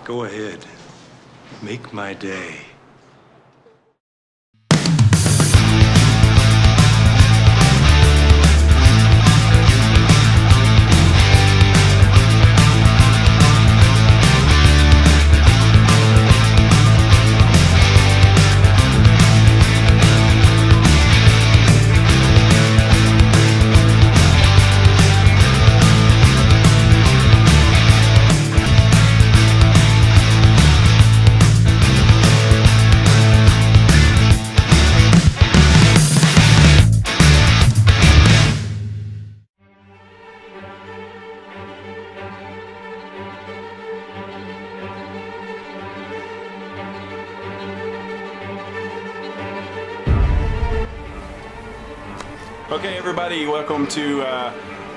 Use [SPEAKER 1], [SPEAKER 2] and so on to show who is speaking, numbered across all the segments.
[SPEAKER 1] Go ahead. Make my day.
[SPEAKER 2] Okay, everybody, welcome to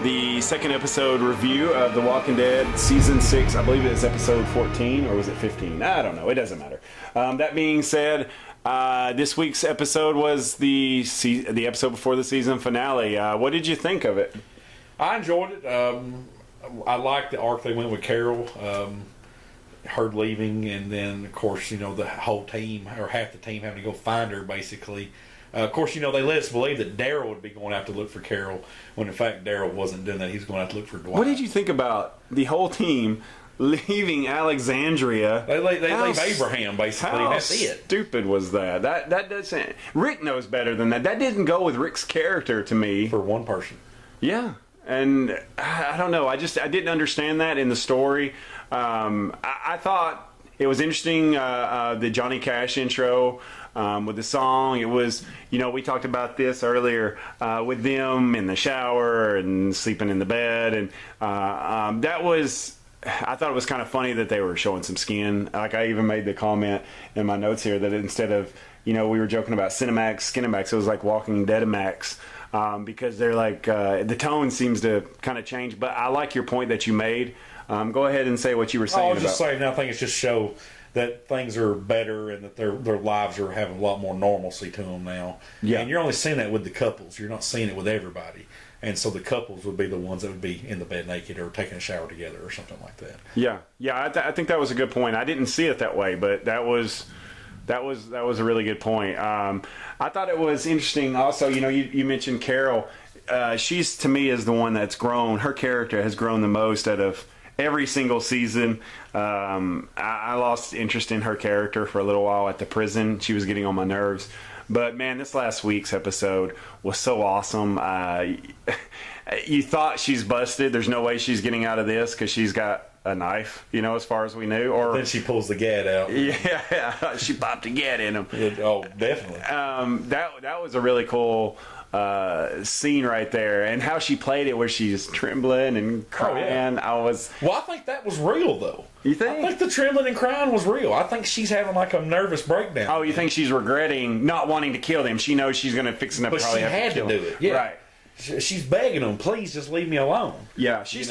[SPEAKER 2] the second episode review of The Walking Dead Season 6. I believe it is episode 14, or was it 15? I don't know. It doesn't matter. That being said, this week's episode was the episode before the season finale. What did you think of it?
[SPEAKER 3] I enjoyed it. I liked the arc they went with Carol, her leaving, and then, of course, you know, the whole team, or half the team, having to go find her, basically. Of course, you know, they let us believe that Daryl would be going out to look for Carol, when in fact Daryl wasn't doing that. He was going out to look for Dwight.
[SPEAKER 2] What did you think about the whole team leaving Alexandria?
[SPEAKER 3] They leave Abraham, basically, and that's it.
[SPEAKER 2] How stupid was that? That doesn't... Rick knows better than that. That didn't go with Rick's character to me.
[SPEAKER 3] For one person.
[SPEAKER 2] Yeah. And I don't know. I didn't understand that in the story. I thought it was interesting, the Johnny Cash intro with the song. It was, you know, we talked about this earlier with them in the shower and sleeping in the bed. And that was, I thought it was kind of funny that they were showing some skin. Like, I even made the comment in my notes here that instead of, you know, we were joking about Cinemax, Skinemax, it was like Walking Deadimax. Because they're like, the tone seems to kind of change. But I like your point that you made. Go ahead and say what you were saying.
[SPEAKER 3] I was just saying, I think it's just show that things are better and that their lives are having a lot more normalcy to them now.
[SPEAKER 2] Yeah.
[SPEAKER 3] And you're only seeing that with the couples. You're not seeing it with everybody. And so the couples would be the ones that would be in the bed naked or taking a shower together or something like that.
[SPEAKER 2] Yeah. I think that was a good point. I didn't see it that way, but that was a really good point. I thought it was interesting. Also, you know, you mentioned Carol. She's, to me, is the one that's grown. Her character has grown the most out of every single season. I lost interest in her character for a little while at the prison. She was getting on my nerves. But, man, this last week's episode was so awesome. You thought she's busted. There's no way she's getting out of this because she's got a knife, you know, as far as we knew. Or
[SPEAKER 3] then she pulls the gat out.
[SPEAKER 2] Yeah, she popped a gat in him.
[SPEAKER 3] Oh, definitely.
[SPEAKER 2] That was a really cool scene right there, and how she played it, where she's trembling and crying.
[SPEAKER 3] Oh, yeah. Well, I think that was real, though.
[SPEAKER 2] You think?
[SPEAKER 3] I think the trembling and crying was real. I think she's having like a nervous breakdown.
[SPEAKER 2] Oh, you think she's regretting not wanting to kill them? She knows she's going to fix it up.
[SPEAKER 3] But
[SPEAKER 2] probably
[SPEAKER 3] she
[SPEAKER 2] have
[SPEAKER 3] had to do it. Yeah.
[SPEAKER 2] Right.
[SPEAKER 3] She's begging them, please just leave me alone.
[SPEAKER 2] Yeah, she has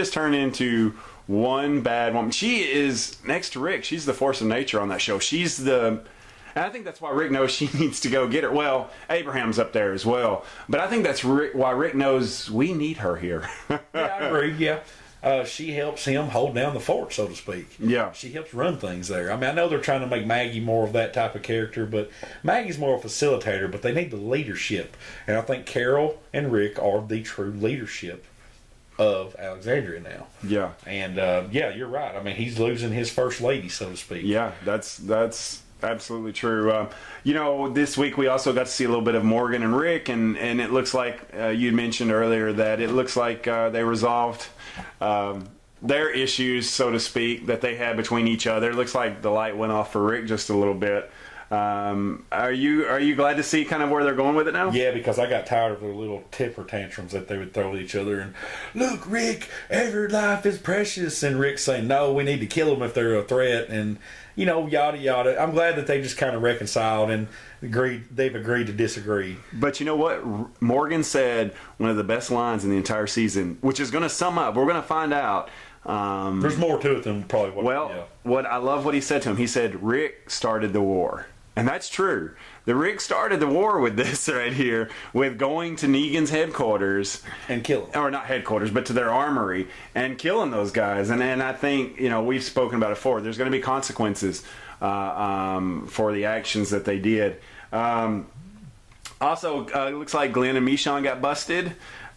[SPEAKER 2] turned into one bad woman. She is, next to Rick, she's the force of nature on that show. And I think that's why Rick knows she needs to go get her. Well, Abraham's up there as well. But I think that's why Rick knows we need her here.
[SPEAKER 3] Yeah, I agree, yeah. She helps him hold down the fort, so to speak.
[SPEAKER 2] Yeah.
[SPEAKER 3] She helps run things there. I mean, I know they're trying to make Maggie more of that type of character, but Maggie's more of a facilitator, but they need the leadership. And I think Carol and Rick are the true leadership of Alexandria now.
[SPEAKER 2] Yeah.
[SPEAKER 3] And, yeah, you're right. I mean, he's losing his first lady, so to speak.
[SPEAKER 2] Yeah, that's absolutely true. You know, this week we also got to see a little bit of Morgan and Rick, and it looks like you mentioned earlier that it looks like they resolved their issues, so to speak, that they had between each other. It looks like the light went off for Rick just a little bit. Are you glad to see kind of where they're going with it now?
[SPEAKER 3] Yeah, because I got tired of their little temper tantrums that they would throw at each other. And look, Rick, every life is precious. And Rick saying, no, we need to kill them if they're a threat. And, you know, yada, yada. I'm glad that they just kind of reconciled and they've agreed to disagree.
[SPEAKER 2] But you know what? Morgan said one of the best lines in the entire season, which is going to sum up. We're going to find out.
[SPEAKER 3] There's more to it than probably what...
[SPEAKER 2] Well, I love what he said to him. He said, Rick started the war. And that's true. The Rick started the war with this right here, with going to Negan's headquarters
[SPEAKER 3] and killing,
[SPEAKER 2] or not headquarters, but to their armory and killing those guys. And I think, you know, we've spoken about it before. There's going to be consequences for the actions that they did. Also, it looks like Glenn and Michonne got busted.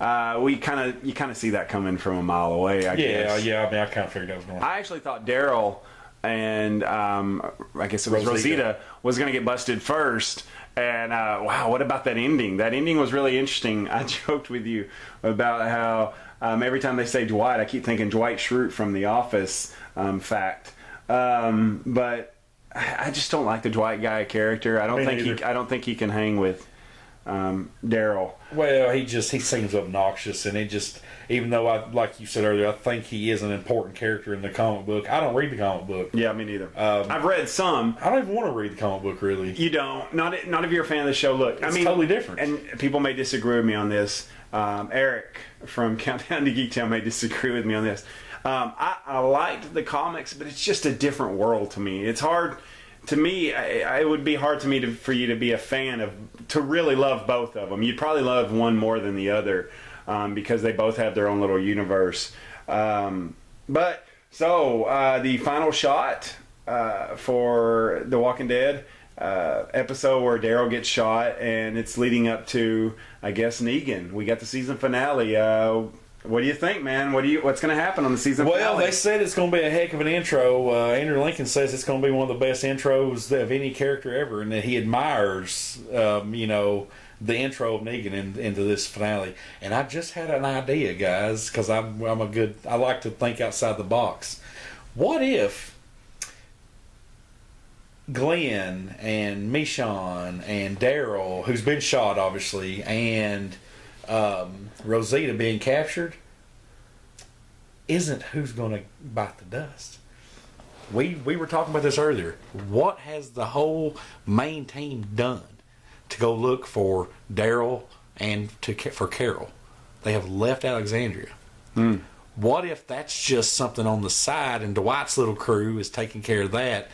[SPEAKER 2] You kind of see that coming from a mile away. I guess.
[SPEAKER 3] Yeah. I mean, I kind of figured that was going.
[SPEAKER 2] I actually thought Daryl and I guess it was Rosita was going to get busted first. And wow, what about that ending? That ending was really interesting. I joked with you about how every time they say Dwight, I keep thinking Dwight Schrute from The Office. Fact, but I just don't like the Dwight guy character. I don't think he can hang with Daryl.
[SPEAKER 3] Well, he seems obnoxious, and it just, even though like you said earlier, I think he is an important character in the comic book. I don't read the comic book.
[SPEAKER 2] Yeah, me neither. I've read some.
[SPEAKER 3] I don't even want to read the comic book, really.
[SPEAKER 2] You don't. Not if you're a fan of the show. Look,
[SPEAKER 3] it's totally different.
[SPEAKER 2] And people may disagree with me on this. Eric from Countdown to Geektown may disagree with me on this. I liked the comics, but it's just a different world to me. It's hard. To me, it would be hard for you to be a fan to really love both of them. You'd probably love one more than the other because they both have their own little universe. The final shot for The Walking Dead episode where Daryl gets shot, and it's leading up to, I guess, Negan. We got the season finale. What do you think, man? What's going to happen on the season finale?
[SPEAKER 3] Well, they said it's going to be a heck of an intro. Andrew Lincoln says it's going to be one of the best intros of any character ever, and that he admires, the intro of Negan into this finale. And I just had an idea, guys, because I like to think outside the box. What if Glenn and Michonne and Daryl, who's been shot, obviously, and Rosita being captured isn't who's going to bite the dust. We were talking about this earlier. What has the whole main team done to go look for Daryl and for Carol? They have left Alexandria. What if that's just something on the side and Dwight's little crew is taking care of that,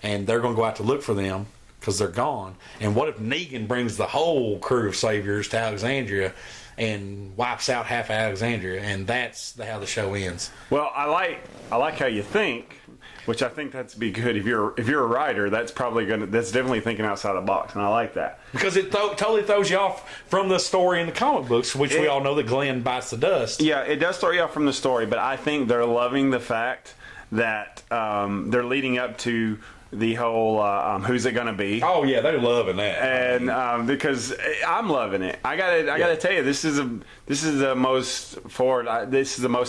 [SPEAKER 3] and they're going to go out to look for them because they're gone? And what if Negan brings the whole crew of saviors to Alexandria and wipes out half of Alexandria, and that's how the show ends?
[SPEAKER 2] Well, I like how you think, which I think that's be good. If you're a writer, that's definitely thinking outside the box, and I like that
[SPEAKER 3] because it totally throws you off from the story in the comic books, which we all know that Glenn bites the dust.
[SPEAKER 2] Yeah, it does throw you off from the story, but I think they're loving the fact that they're leading up to the whole who's it gonna be?
[SPEAKER 3] Oh yeah, they're loving that,
[SPEAKER 2] and because I'm loving it. I gotta tell you, this is the most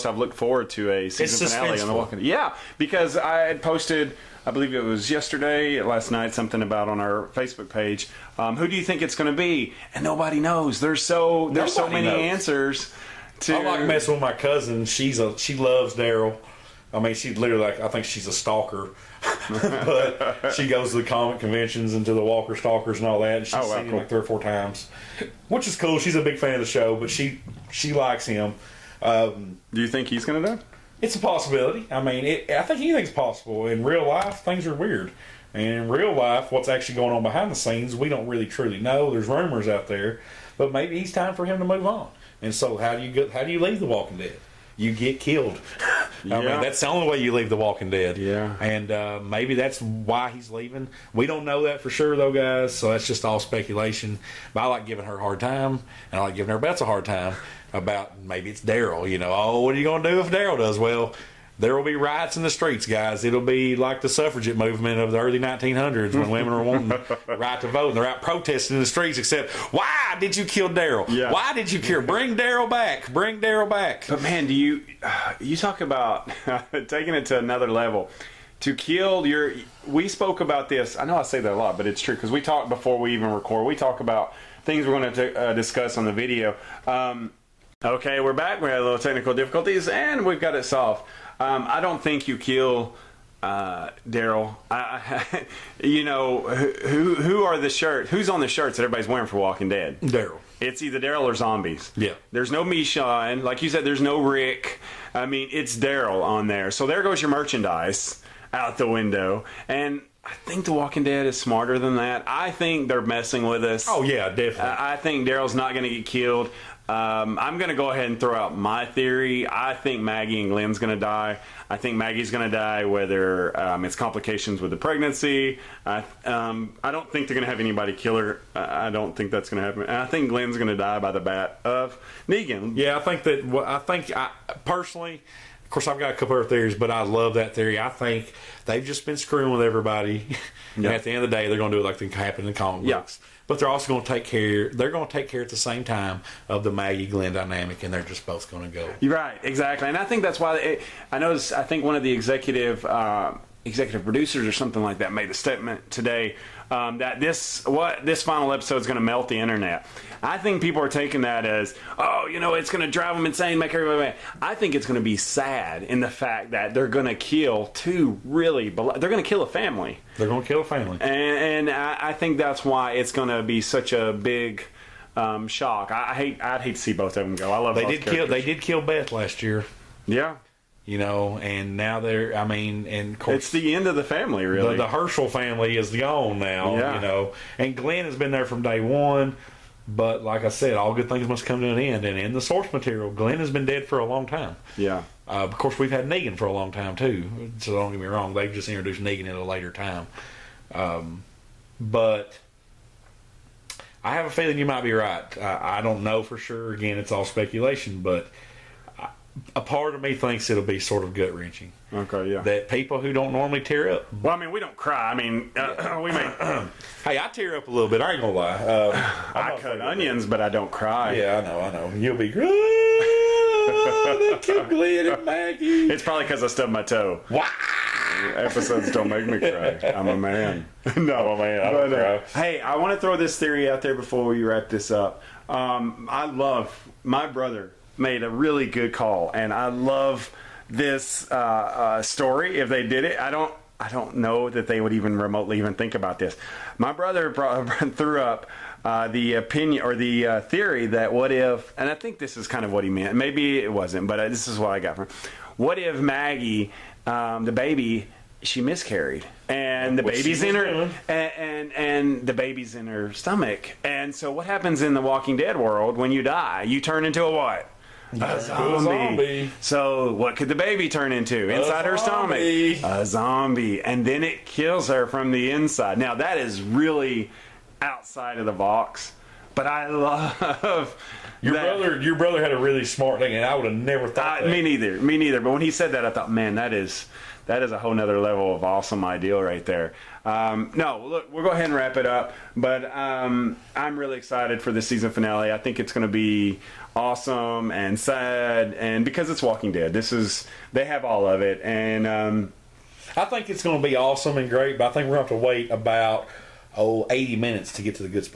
[SPEAKER 2] I've looked forward to a season finale on The Walking Dead. Yeah, because I had posted, I believe it was last night, something about on our Facebook page. Who do you think it's gonna be? And nobody knows. There's so many answers.
[SPEAKER 3] I like messing with my cousin. She loves Daryl. I mean, she literally, I think she's a stalker. But she goes to the comic conventions and to the Walker Stalkers and all that. And she's seen him like 3 or 4 times, which is cool. She's a big fan of the show, but she likes him.
[SPEAKER 2] Do you think he's going to die?
[SPEAKER 3] It's a possibility. I mean, I think anything's possible. In real life, things are weird. And in real life, what's actually going on behind the scenes, we don't really truly know. There's rumors out there, but maybe it's time for him to move on. And so, how do you leave The Walking Dead? You get killed.
[SPEAKER 2] Yeah.
[SPEAKER 3] I mean, that's the only way you leave The Walking Dead.
[SPEAKER 2] Yeah.
[SPEAKER 3] And maybe that's why he's leaving. We don't know that for sure, though, guys, so that's just all speculation. But I like giving her a hard time, and I like giving her Beth a hard time about maybe it's Daryl. What are you going to do if Daryl does? Well, there will be riots in the streets, guys. It'll be like the suffragette movement of the early 1900s when women were wanting the right to vote, and they're out protesting in the streets, except, why did you kill Daryl?
[SPEAKER 2] Yeah.
[SPEAKER 3] Why did you kill? Bring Daryl back. Bring Daryl back.
[SPEAKER 2] But man, you talk about taking it to another level. To kill we spoke about this. I know I say that a lot, but it's true because we talk before we even record. We talk about things we're going to discuss on the video. Okay, we're back. We had a little technical difficulties, and we've got it solved. I don't think you kill Daryl. Who are the shirts? Who's on the shirts that everybody's wearing for Walking Dead?
[SPEAKER 3] Daryl.
[SPEAKER 2] It's either Daryl or zombies.
[SPEAKER 3] Yeah.
[SPEAKER 2] There's no Michonne. Like you said, there's no Rick. I mean, it's Daryl on there. So there goes your merchandise out the window. And I think The Walking Dead is smarter than that. I think they're messing with us.
[SPEAKER 3] Oh yeah, definitely.
[SPEAKER 2] I think Daryl's not going to get killed. I'm going to go ahead and throw out my theory. I think Maggie and Glenn's going to die. I think Maggie's going to die, whether it's complications with the pregnancy. I don't think they're going to have anybody kill her. I don't think that's going to happen. And I think Glenn's going to die by the bat of Negan.
[SPEAKER 3] Yeah, I think that. Personally, of course, I've got a couple other theories, but I love that theory. I think they've just been screwing with everybody, and at the end of the day, they're going to do it like it happened in the comic books. But they're also going to take care. They're going to take care at the same time of the Maggie Glenn dynamic, and they're just both going to go.
[SPEAKER 2] You're right, exactly, and I think that's why I think one of the executive producers or something like that made a statement today that this final episode is going to melt the internet. I think people are taking that as, it's going to drive them insane, make everybody mad. I think it's going to be sad in the fact that they're going to kill they're going to kill a family.
[SPEAKER 3] They're going to kill a family.
[SPEAKER 2] And I think that's why it's going to be such a big shock. I'd hate to see both of them go. I love both characters.
[SPEAKER 3] They did kill Beth last year.
[SPEAKER 2] Yeah.
[SPEAKER 3] And now and of course,
[SPEAKER 2] it's the end of the family, really.
[SPEAKER 3] The Herschel family is gone now, and Glenn has been there from day one. But like I said, all good things must come to an end. And in the source material, Glenn has been dead for a long time.
[SPEAKER 2] Yeah.
[SPEAKER 3] Of course, we've had Negan for a long time too. So don't get me wrong; they've just introduced Negan at a later time. But I have a feeling you might be right. I don't know for sure. Again, it's all speculation, but a part of me thinks it'll be sort of gut wrenching.
[SPEAKER 2] Okay, yeah.
[SPEAKER 3] That people who don't normally tear up.
[SPEAKER 2] Well, I mean, we don't cry. I mean, we may.
[SPEAKER 3] Hey, I tear up a little bit. I ain't gonna lie.
[SPEAKER 2] I cut onions, but I don't cry.
[SPEAKER 3] Yeah, I know. You'll be. They killed Glenn and Maggie.
[SPEAKER 2] It's probably because I stubbed my toe.
[SPEAKER 3] Wow.
[SPEAKER 2] Episodes don't make me cry. I'm a man.
[SPEAKER 3] No, I'm a man. I don't cry.
[SPEAKER 2] Hey, I want to throw this theory out there before we wrap this up. I love my brother made a really good call, and I love this story. If they did it, I don't know that they would even remotely even think about this. My brother threw up the opinion or the theory that what if, and I think this is kind of what he meant. Maybe it wasn't, but this is what I got from. What if Maggie, the baby, she miscarried, and the baby's in her, and the baby's in her stomach, and so what happens in the Walking Dead world when you die? You turn into a what? A zombie. So what could the baby turn into inside her stomach? A zombie. And then it kills her from the inside. Now that is really outside of the box, but I love
[SPEAKER 3] your brother had a really smart thing, and I would have never thought that.
[SPEAKER 2] Me neither. But when he said that, I thought, man, that is a whole nother level of awesome ideal right there. No, look, we'll go ahead and wrap it up. But I'm really excited for the season finale. I think it's going to be awesome and sad, and because it's Walking Dead, they have all of it, and
[SPEAKER 3] I think it's going to be awesome and great. But I think we're going to have to wait about 80 minutes to get to the good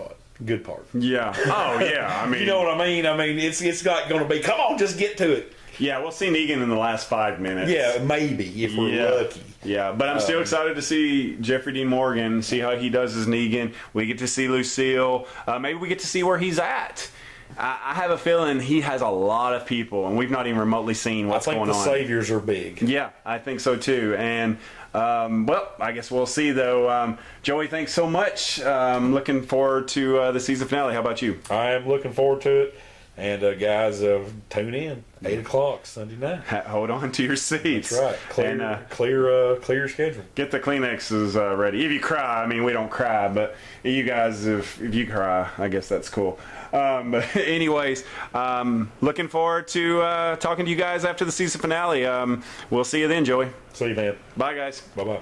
[SPEAKER 3] part.
[SPEAKER 2] Yeah. Oh yeah. I mean,
[SPEAKER 3] you know what I mean. I mean, it's not going to be. Come on, just get to it.
[SPEAKER 2] Yeah, we'll see Negan in the last 5 minutes.
[SPEAKER 3] Yeah, maybe if we're lucky.
[SPEAKER 2] Yeah, but I'm still excited to see Jeffrey Dean Morgan, see how he does as Negan. We get to see Lucille. Maybe we get to see where he's at. I have a feeling he has a lot of people, and we've not even remotely seen what's going on.
[SPEAKER 3] I think the saviors are big.
[SPEAKER 2] Yeah, I think so too. And well, I guess we'll see though. Joey, thanks so much. Looking forward to the season finale. How about you?
[SPEAKER 3] I am looking forward to it. And guys, tune in 8 o'clock Sunday night.
[SPEAKER 2] Hold on to your seats.
[SPEAKER 3] That's right. Clear your schedule.
[SPEAKER 2] Get the Kleenexes ready. If you cry, I mean, we don't cry, but you guys, if you cry, I guess that's cool. But anyways, looking forward to talking to you guys after the season finale. We'll see you then, Joey.
[SPEAKER 3] See you, man.
[SPEAKER 2] Bye, guys.
[SPEAKER 3] Bye-bye.